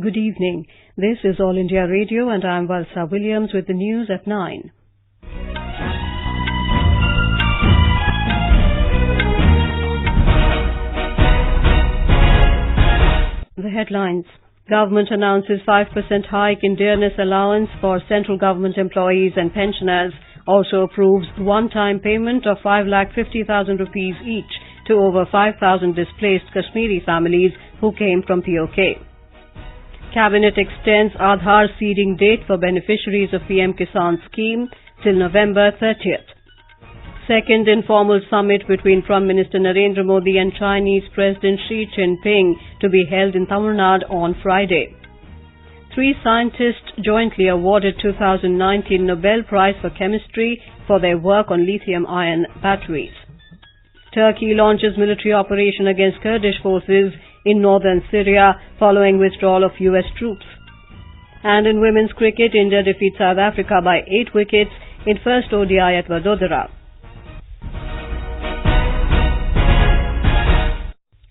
Good evening. This is All India Radio and I am Valsa Williams with the news at 9. The headlines. Government announces 5% hike in Dearness Allowance for central government employees and pensioners. Also approves one-time payment of 5,50,000 rupees each to over 5,000 displaced Kashmiri families who came from POK. Cabinet extends Aadhaar-seeding date for beneficiaries of PM Kisan scheme till November 30th. Second informal summit between Prime Minister Narendra Modi and Chinese President Xi Jinping to be held in Tamilnadu on Friday. 3 scientists jointly awarded 2019 Nobel Prize for Chemistry for their work on lithium-ion batteries. Turkey launches military operation against Kurdish forces in Northern Syria following withdrawal of US troops. And in women's cricket, India defeats South Africa by 8 wickets in first ODI at Vadodra.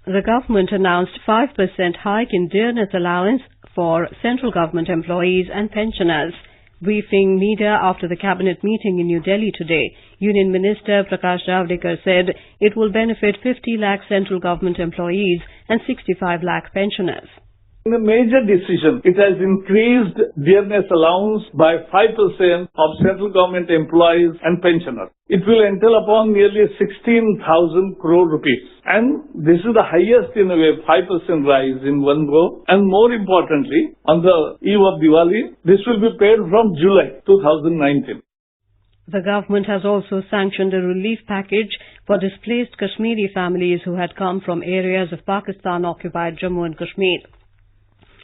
The government announced 5% hike in Dearness Allowance for central government employees and pensioners. Briefing media after the cabinet meeting in New Delhi today, Union Minister Prakash Javadekar said it will benefit 50 lakh central government employees and 65 lakh pensioners. In a major decision, it has increased Dearness Allowance by 5% of central government employees and pensioners. It will entail upon nearly 16,000 crore rupees. And this is the highest in a way, 5% rise in one go. And more importantly, on the eve of Diwali, this will be paid from July 2019. The government has also sanctioned a relief package for displaced Kashmiri families who had come from areas of Pakistan-occupied Jammu and Kashmir.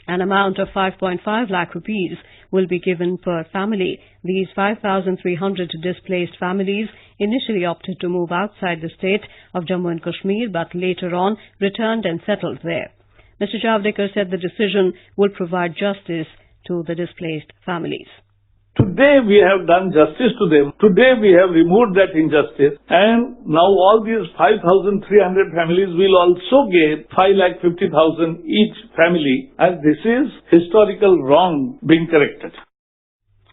An amount of 5.5 lakh rupees will be given per family. These 5,300 displaced families initially opted to move outside the state of Jammu and Kashmir but later on returned and settled there. Mr. Javadekar said the decision will provide justice to the displaced families. Today we have done justice to them. Today we have removed that injustice, and now all these 5,300 families will also get 5,50,000 each family, and this is historical wrong being corrected.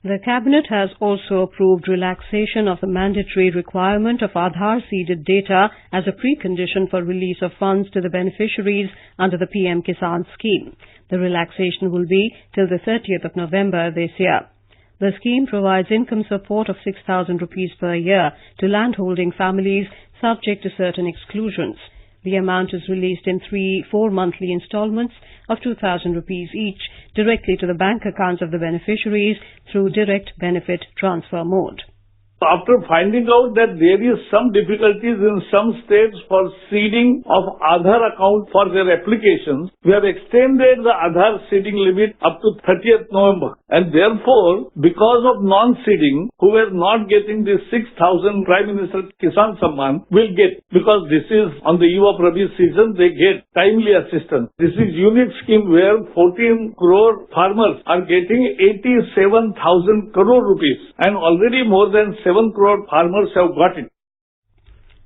The Cabinet has also approved relaxation of the mandatory requirement of Aadhaar-seeded data as a precondition for release of funds to the beneficiaries under the PM Kisan scheme. The relaxation will be till the 30th of November this year. The scheme provides income support of 6,000 rupees per year to landholding families subject to certain exclusions. The amount is released in 4 monthly installments of 2,000 rupees each directly to the bank accounts of the beneficiaries through direct benefit transfer mode. After finding out that there is some difficulties in some states for seeding of Aadhaar account for their applications, we have extended the Aadhaar seeding limit up to 30th November. And therefore, because of non-seeding, who were not getting the 6,000 Prime Minister Kisan Samman will get, because this is on the eve of Rabi season, they get timely assistance. This is unique scheme where 14 crore farmers are getting 87,000 crore rupees, and already more than 7 crore farmers have got it.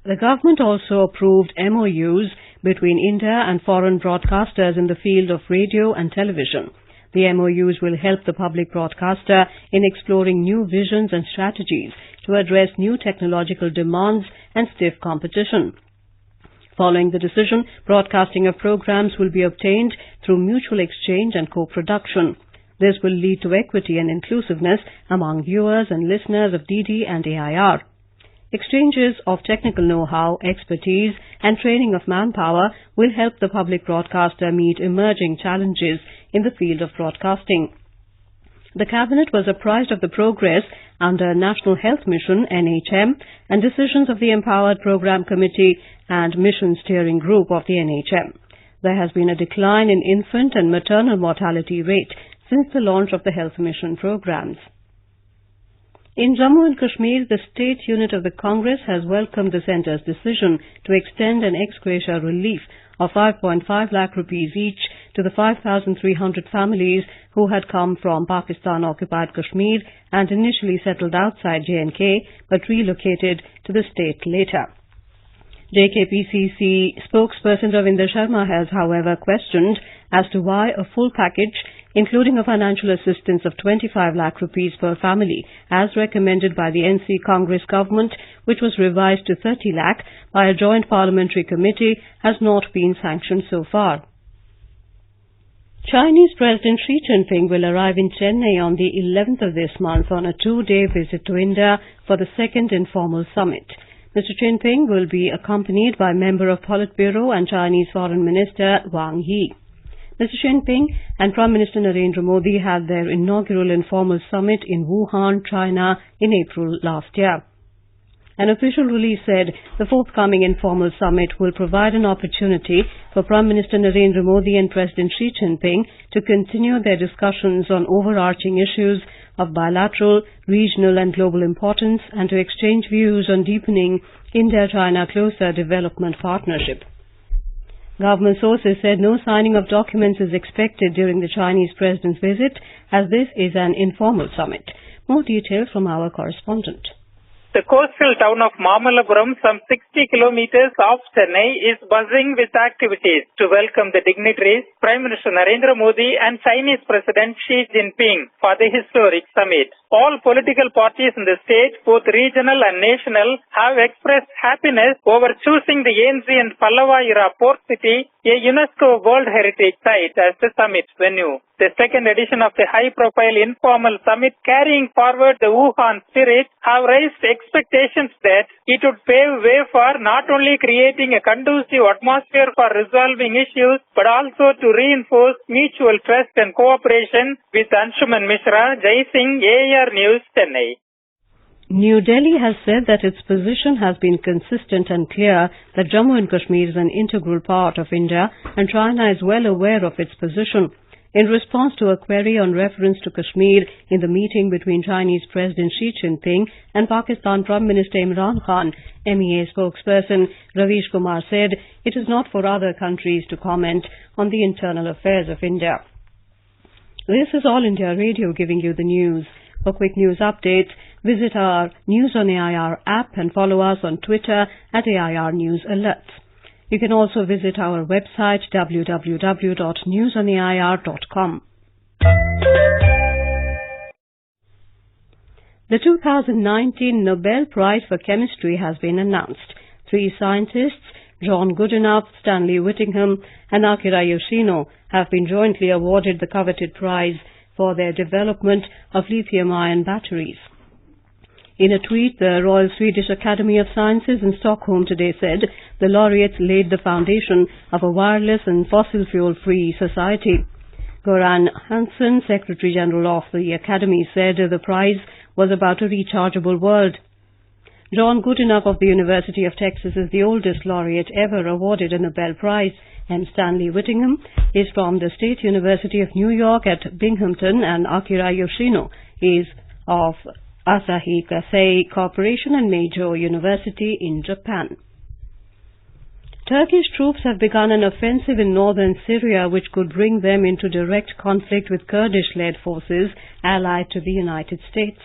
The government also approved MOUs between India and foreign broadcasters in the field of radio and television. The MOUs will help the public broadcaster in exploring new visions and strategies to address new technological demands and stiff competition. Following the decision, broadcasting of programs will be obtained through mutual exchange and co-production. This will lead to equity and inclusiveness among viewers and listeners of DD and AIR. Exchanges of technical know-how, expertise and training of manpower will help the public broadcaster meet emerging challenges in the field of broadcasting. The Cabinet was apprised of the progress under National Health Mission (NHM) and decisions of the Empowered Programme Committee and Mission Steering Group of the NHM. There has been a decline in infant and maternal mortality rate since the launch of the Health Mission programs. In Jammu and Kashmir, the state unit of the Congress has welcomed the centre's decision to extend an ex gratia relief of 5.5 lakh rupees each to the 5,300 families who had come from Pakistan-occupied Kashmir and initially settled outside J&K but relocated to the state later. JKPCC spokesperson Ravinder Sharma has, however, questioned as to why a full package including a financial assistance of 25 lakh rupees per family, as recommended by the NC Congress government, which was revised to 30 lakh by a joint parliamentary committee, has not been sanctioned so far. Chinese President Xi Jinping will arrive in Chennai on the 11th of this month on a 2-day visit to India for the second informal summit. Mr. Jinping will be accompanied by member of Politburo and Chinese Foreign Minister Wang Yi. Mr. Jinping and Prime Minister Narendra Modi had their inaugural informal summit in Wuhan, China in April last year. An official release said the forthcoming informal summit will provide an opportunity for Prime Minister Narendra Modi and President Xi Jinping to continue their discussions on overarching issues of bilateral, regional and global importance and to exchange views on deepening India-China closer development partnership. Government sources said no signing of documents is expected during the Chinese president's visit, as this is an informal summit. More details from our correspondent. The coastal town of Mamallapuram, some 60 kilometers off Chennai, is buzzing with activities to welcome the dignitaries, Prime Minister Narendra Modi and Chinese President Xi Jinping for the historic summit. All political parties in the state, both regional and national, have expressed happiness over choosing the ANC and Pallava era port city, a UNESCO World Heritage Site, as the summit venue. The second edition of the high-profile informal summit carrying forward the Wuhan spirit have raised expectations that it would pave way for not only creating a conducive atmosphere for resolving issues, but also to reinforce mutual trust and cooperation. With Anshuman Mishra, Jai Singh, AAR News, Chennai. New Delhi has said that its position has been consistent and clear that Jammu and Kashmir is an integral part of India and China is well aware of its position. In response to a query on reference to Kashmir in the meeting between Chinese President Xi Jinping and Pakistan Prime Minister Imran Khan, MEA spokesperson Ravish Kumar said it is not for other countries to comment on the internal affairs of India. This is All India Radio giving you the news. For quick news updates, visit our News on AIR app and follow us on Twitter at AIR News Alerts. You can also visit our website www.newsonair.com. The 2019 Nobel Prize for Chemistry has been announced. 3 scientists, John Goodenough, Stanley Whittingham and Akira Yoshino, have been jointly awarded the coveted prize for their development of lithium-ion batteries. In a tweet, the Royal Swedish Academy of Sciences in Stockholm today said the laureates laid the foundation of a wireless and fossil fuel-free society. Goran Hansson, Secretary General of the Academy, said the prize was about a rechargeable world. John Goodenough of the University of Texas is the oldest laureate ever awarded a Nobel Prize, and Stanley Whittingham is from the State University of New York at Binghamton, and Akira Yoshino is of Asahi Kasei Corporation and Meiji University in Japan. Turkish troops have begun an offensive in northern Syria which could bring them into direct conflict with Kurdish-led forces allied to the United States.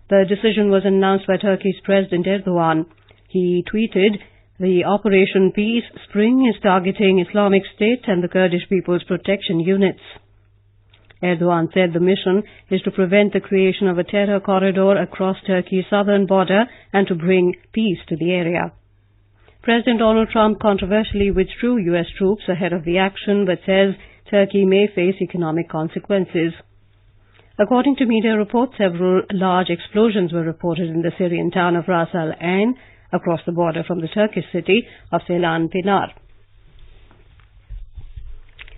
The decision was announced by Turkey's President Erdogan. He tweeted, "The Operation Peace Spring is targeting Islamic State and the Kurdish People's Protection Units." Erdogan said the mission is to prevent the creation of a terror corridor across Turkey's southern border and to bring peace to the area. President Donald Trump controversially withdrew U.S. troops ahead of the action but says Turkey may face economic consequences. According to media reports, several large explosions were reported in the Syrian town of Ras Al Ain across the border from the Turkish city of Ceylan Pinar.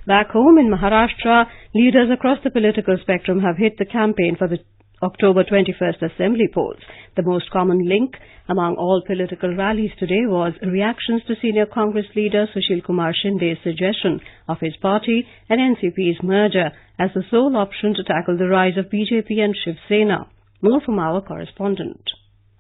Back home in Maharashtra, leaders across the political spectrum have hit the campaign for the October 21st assembly polls. The most common link among all political rallies today was reactions to senior Congress leader Sushil Kumar Shinde's suggestion of his party and NCP's merger as the sole option to tackle the rise of BJP and Shiv Sena. More from our correspondent.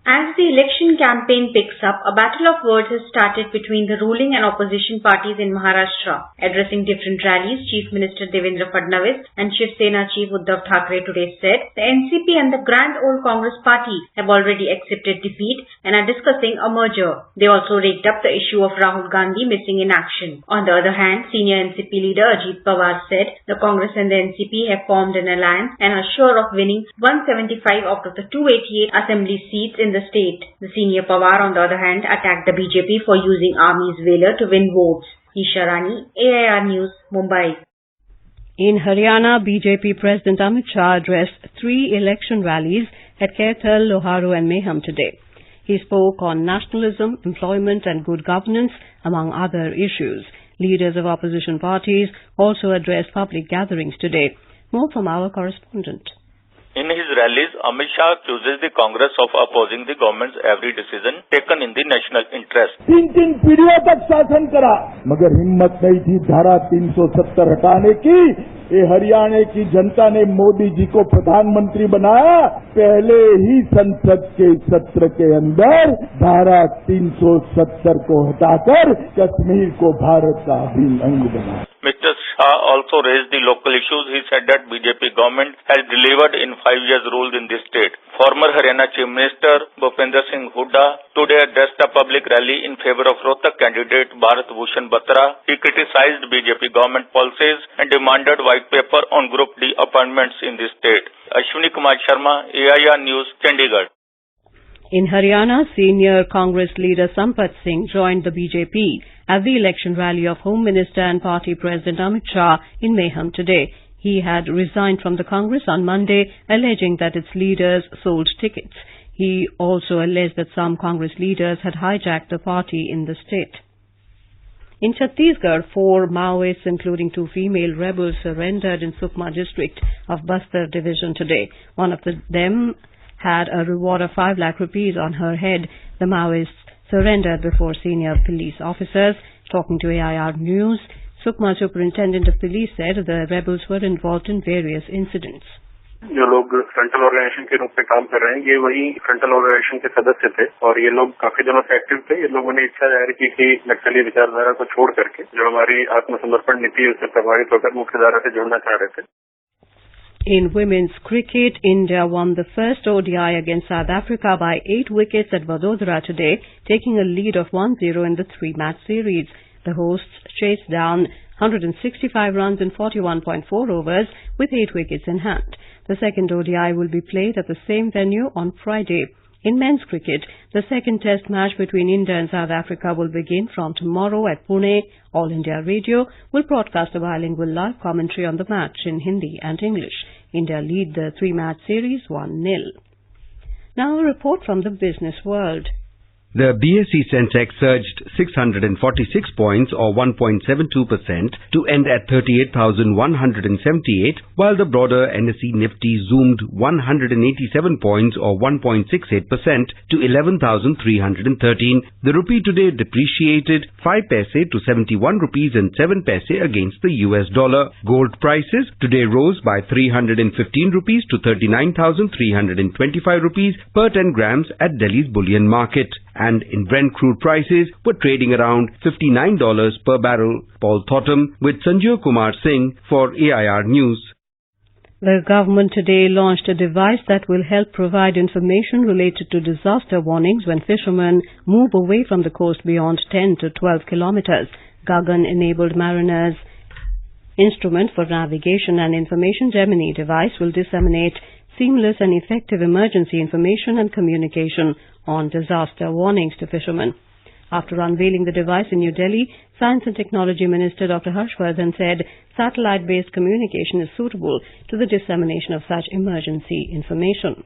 As the election campaign picks up, a battle of words has started between the ruling and opposition parties in Maharashtra. Addressing different rallies, Chief Minister Devendra Fadnavis and Shiv Sena Chief Uddhav Thackeray today said the NCP and the Grand Old Congress Party have already accepted defeat and are discussing a merger. They also raked up the issue of Rahul Gandhi missing in action. On the other hand, senior NCP leader Ajit Pawar said the Congress and the NCP have formed an alliance and are sure of winning 175 out of the 288 assembly seats in the state. The senior Pawar, on the other hand, attacked the BJP for using army's valor to win votes. Isha Rani, AIR News, Mumbai. In Haryana, BJP President Amit Shah addressed 3 election rallies at Kaithal, Loharo and Meham today. He spoke on nationalism, employment and good governance, among other issues. Leaders of opposition parties also addressed public gatherings today. More from our correspondent. In his rallies, Amit Shah accuses the Congress of opposing the government's every decision taken in the national interest. 3 पीढ़ियों तक शासन करा, मगर हिम्मत नहीं थी धारा 370 हटाने की। ये हरियाणा की जनता ने मोदी जी को प्रधानमंत्री बनाया, पहले ही संसद के सत्र के अंदर धारा 370 को हटाकर कश्मीर को भारत का अभिन्न अंग बनाया। Mr. Shah also raised the local issues. He said that BJP government has delivered in 5 years rule in this state. Former Haryana Chief Minister Bhupender Singh Hooda today addressed a public rally in favor of Rohtak candidate Bharat Bhushan Batra. He criticized BJP government policies and demanded white paper on Group D appointments in this state. Ashwini Kumar Sharma, AIR News, Chandigarh. In Haryana, senior Congress leader Sampath Singh joined the BJP at the election rally of Home Minister and Party President Amit Shah in Meham today. He had resigned from the Congress on Monday, alleging that its leaders sold tickets. He also alleged that some Congress leaders had hijacked the party in the state. In Chhattisgarh, 4 Maoists, including 2 female rebels, surrendered in Sukma district of Bastar division today. One of them had a reward of 5 lakh rupees on her head. The Maoists surrendered before senior police officers. Talking to AIR News, Sukma Superintendent of Police said the rebels were involved in various incidents. जो लोग frontal organisation के रूप में काम कर रहे हैं, ये वही फ्रंटल ऑर्गेनाइजेशन के सदस्य थे और ये लोग काफी दिनों से एक्टिव थे। ये लोगों ने इच्छा जाहिर की कि नक्सली विचारधारा को छोड़ करके जो हमारी आत्मसमर्पण नीति है उससे प्रभावित होकर मुख्य धारा से जुड़ना चाह रहे थे। In women's cricket, India won the first ODI against South Africa by 8 wickets at Vadodra today, taking a lead of 1-0 in the 3-match series. The hosts chased down 165 runs in 41.4 overs with 8 wickets in hand. The second ODI will be played at the same venue on Friday. In men's cricket, the second test match between India and South Africa will begin from tomorrow at Pune. All India Radio will broadcast a bilingual live commentary on the match in Hindi and English. India lead the 3-match series 1-0. Now a report from the business world. The BSE Sensex surged 646 points or 1.72% to end at 38,178, while the broader NSE Nifty zoomed 187 points or 1.68% to 11,313. The rupee today depreciated 5 paise to 71 rupees and 7 paise against the US dollar. Gold prices today rose by 315 rupees to 39,325 rupees per 10 grams at Delhi's bullion market. And in Brent crude prices were trading around $59 per barrel. Paul Thotham with Sanjay Kumar Singh for AIR News. The government today launched a device that will help provide information related to disaster warnings when fishermen move away from the coast beyond 10 to 12 kilometers. Gagan-enabled mariners' instrument for navigation and information Gemini device will disseminate seamless and effective emergency information and communication on disaster warnings to fishermen. After unveiling the device in New Delhi, Science and Technology Minister Dr. Harshvardhan said satellite-based communication is suitable to the dissemination of such emergency information.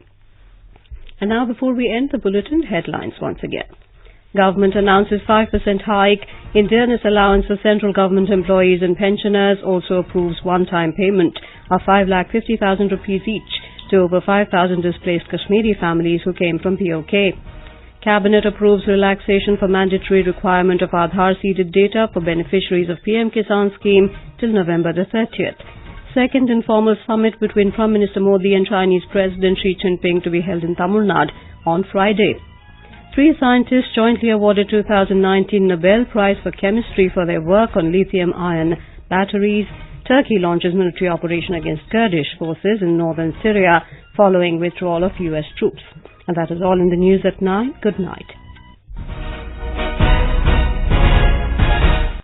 And now, before we end the bulletin, headlines once again. Government announces 5% hike in Dearness Allowance for central government employees and pensioners, also approves one-time payment of 5,50,000 rupees each to over 5,000 displaced Kashmiri families who came from POK. Cabinet approves relaxation for mandatory requirement of Aadhaar-seeded data for beneficiaries of PM Kisan scheme till November the 30th. Second informal summit between Prime Minister Modi and Chinese President Xi Jinping to be held in Tamilnadu on Friday. 3 scientists jointly awarded 2019 Nobel Prize for Chemistry for their work on lithium-ion batteries. Turkey launches military operation against Kurdish forces in Northern Syria following withdrawal of US troops. And that is all in the news at 9. Good night.